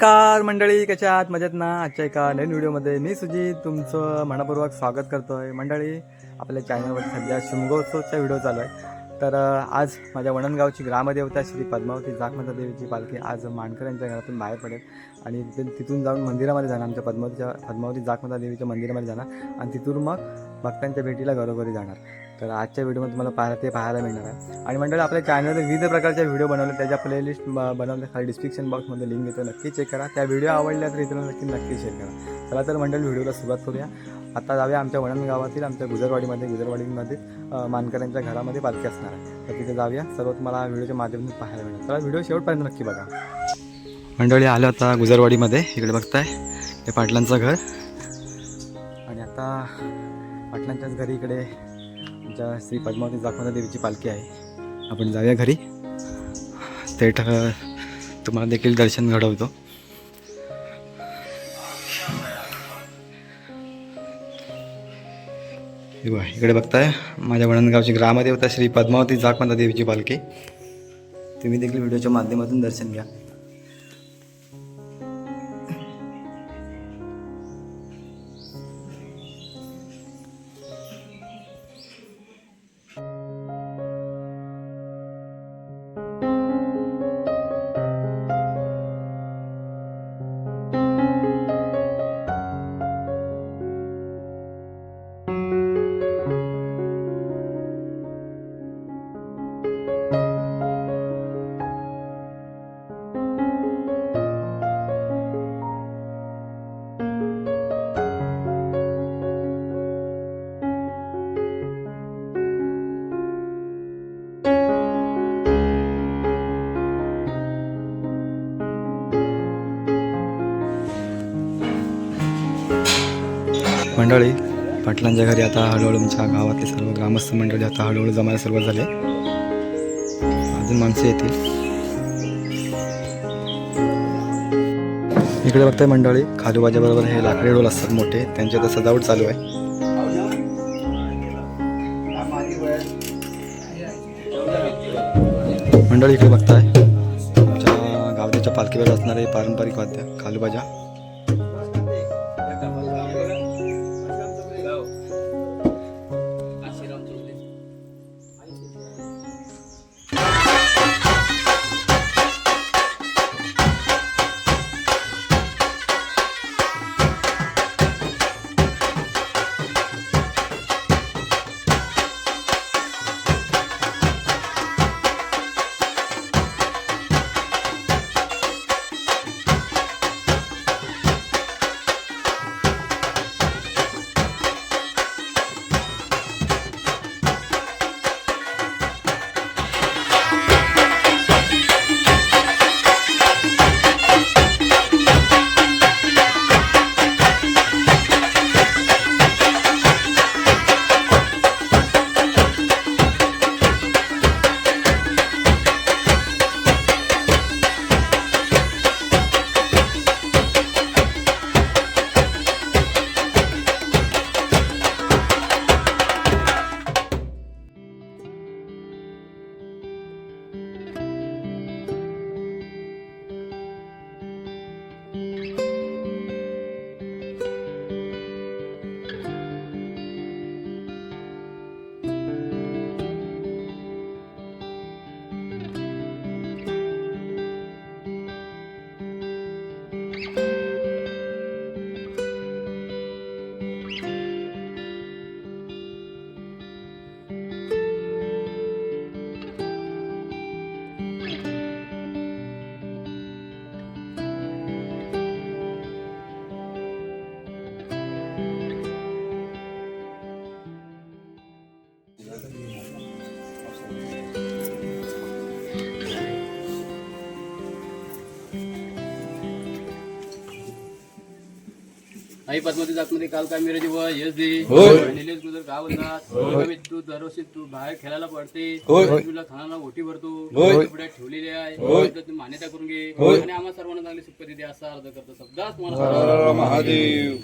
नमस्कार मंडळी, कशा आहात? मजेत ना? आजच्या एका नवीन व्हिडिओमध्ये मी सुजित तुमचं मनपूर्वक स्वागत करतो आहे. मंडळी, आपल्या चॅनलवर सध्या शिमगोत्सवचा व्हिडिओ चालू आहे. तर आज माझ्या वणनगावची ग्रामदेवता श्री पद्मावती जागमाता देवीची पालखी आज मानकऱ्यांच्या घरातून बाहेर पडेल आणि तिथून जाऊन मंदिरामध्ये जाणार, आमच्या पद्मावती जागमाता देवीच्या मंदिरामध्ये जाणार आणि तिथून मग भक्तांच्या भेटीला घरोघरी जाणार. तर आजच्या व्हिडिओमध्ये तुम्हाला पाहायला मिळणार आहे. आणि मंडळी, आपल्या चॅनलवर विविध प्रकारच्या व्हिडिओ बनवले, त्याच्या प्लेलिस्ट बनवले, खाली डिस्क्रिप्शन बॉक्समध्ये लिंक देतो, नक्की चेक करा. त्या व्हिडिओ आवडल्या तर इथं नक्की शेअर करा. चला तर मंडळी, व्हिडिओला सुरुवात करूया. आता जाऊया आमच्या वणन गावातील आमच्या गुजरवाडीमध्ये मानकऱ्यांच्या घरामध्ये पालखी असणार आहे. तर तिथे जाऊया. सर्व तुम्हाला व्हिडिओच्या माध्यमातून पाहायला मिळणार. चला, व्हिडिओ शेवटपर्यंत नक्की बघा. मंडळी, आलो आता गुजरवाडीमध्ये. इकडे बघताय हे पाटलांचं घर आणि आता पाटलांच्याच घरी इकडे आमच्या श्री पद्मावती जागमाता देवीची पालखी आहे. आपण जाऊया घरी, थेट तुम्हाला देखील दर्शन घडवतो. इकडे बघताय माझ्या वणनगावची ग्रामदेवता श्री पद्मावती जागमाता देवीची पालखी. तुम्ही देखील व्हिडिओच्या माध्यमातून दर्शन घ्या. मंडळी, पाटलांच्या घरी आता हळूहळू आमच्या गावातले सर्व ग्रामस्थ मंडळी आता हळूहळू जमायला सुरुवात झाली. अजून माणसं येतील. इकडे बघताय मंडळी, खालूबाजाबरोबर हे लाकडी डोल असतात मोठे, त्यांची आता सजावट चालू आहे. मंडळी, इकडे बघताय आमच्या गावाच्या पालखीवर असणारे पारंपरिक वाद्य खालूबाजा. आई पद्मावती जागमध्ये काल काय मिराजी व यश दे निलेश गुजर गाव तू दरवर्षी तू बाहेर खेळायला पडते, तुला खानाला ओटी भरतो, पुढे ठेवलेली आहे, मान्यता करून घे आणि आम्हा सर्वांना चांगली सुखपती दे असा अर्ज करतो. शब्दास मला महादेव.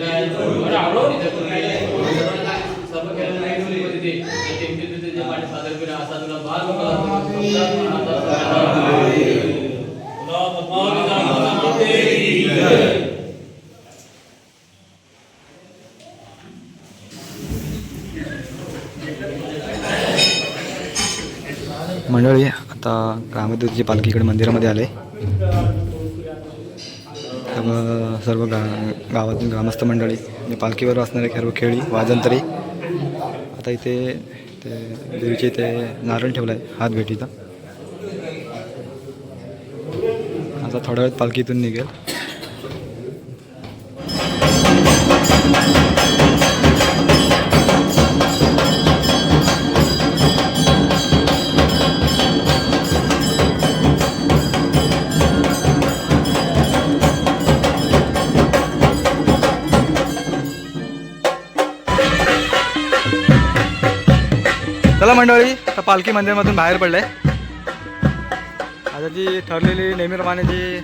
काय सर्व जे पाठी सादर केलं असा तुला बाल मंडळी आता ग्रामदेवतेची पालखी इकडे मंदिरामध्ये आले. सर्व गावातील ग्रामस्थ मंडळी आणि पालखीवर असणारे सर्व खेळी वाजंत्री आता इथे ते देवीचे इथे नारळ ठेवला आहे हात भेटीचा. आता थोड्या वेळात पालखी इथून निघेल. चला मंडळी आता पालखी मंदिरामधून बाहेर पडले. आता जी ठरलेली नेहमीप्रमाणे जी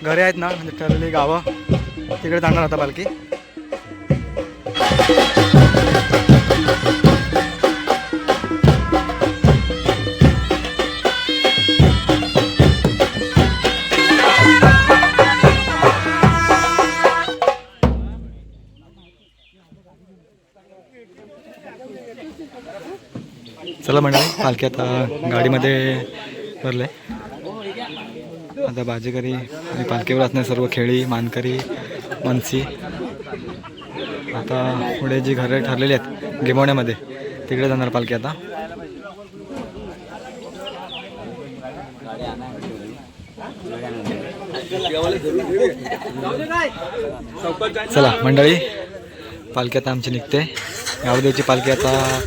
घरे आहेत ना म्हणजे ठरलेली गावं तिकडे जाणार आता पालखी. चला मंडळी पालखी आता गाडीमध्ये भरले. आता बाजेकरी आणि पालखीवर असणारे सर्व खेळी मानकरी मनसी आता पुढे जी घरे ठरलेली आहेत गिमवण्यामध्ये तिकडे जाणार पालखी आता. चला मंडळी पालखी आता आमची निघते. गावदेवची पालखी आता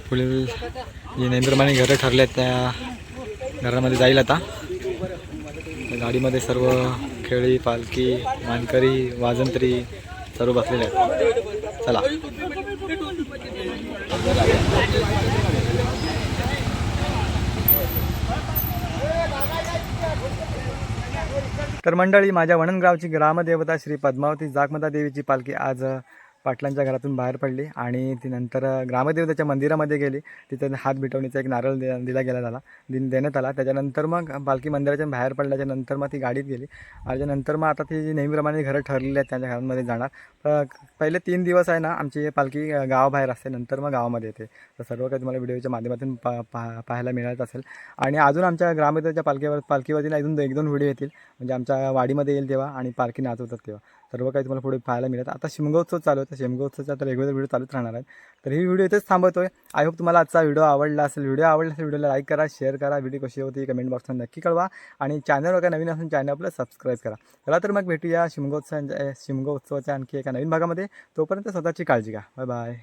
पुढील जी नेहमीप्रमाणे घरं ठरले आहेत त्या घरामध्ये जाईल. आता गाडीमध्ये सर्व खेळी पालखी मानकरी वाजंत्री सर्व बसलेले आहेत. चला तर मंडळी माझ्या वणनगावची ग्रामदेवता श्री पद्मावती जागमाता देवीची पालखी आज पाटलांच्या घरातून बाहेर पडली आणि ती नंतर ग्रामदेवतेच्या मंदिरामध्ये गेली. तिथे हात भेटवणीचा एक नारळ दिला गेला झाला देण्यात आला. त्याच्यानंतर मग पालखी मंदिराच्या बाहेर पडल्याच्या नंतर मग ती गाडीत गेली. त्याच्यानंतर मग आता ती नेहमीप्रमाणे घरं ठरलेली आहेत त्यांच्या घरांमध्ये जाणार. पहिले 3 दिवस आहे ना आमची पालखी गावाबाहेर असते नंतर मग गावामध्ये येते. तर सर्व काही तुम्हाला व्हिडिओच्या माध्यमातून पाहायला मिळत असेल. आणि अजून आमच्या ग्रामदेवतेच्या पालखीवरती ना अजून 1-2 व्हिडिओ येतील म्हणजे आमच्या वाडीमध्ये येईल तेव्हा आणि पालखी नाचवतात तेव्हा सर्व काही तुम्हाला पुढे पाहायला मिळत. आता शिमगोत्सव चालू आहे तर शिमगोत्सवचा तर रेग्युलर व्हिडिओ चालूच राहणार आहेत. तर ही व्हिडिओ इथेच थांबवतोय. आय होप तुम्हाला आजचा व्हिडिओ आवडला असेल. व्हिडिओला लाईक करा शेअर करा. व्हिडिओ कशी होती कमेंट बॉक्समध्ये नक्की कळवा आणि चॅनलवर काय नवीन असून चॅनल आपलं सबस्क्राईब करा. चला तर मग भेटूया शिमगोत्सवाच्या आणखी एका नवीन भागामध्ये. तोपर्यंत स्वतःची काळजी घ्या. Bye bye.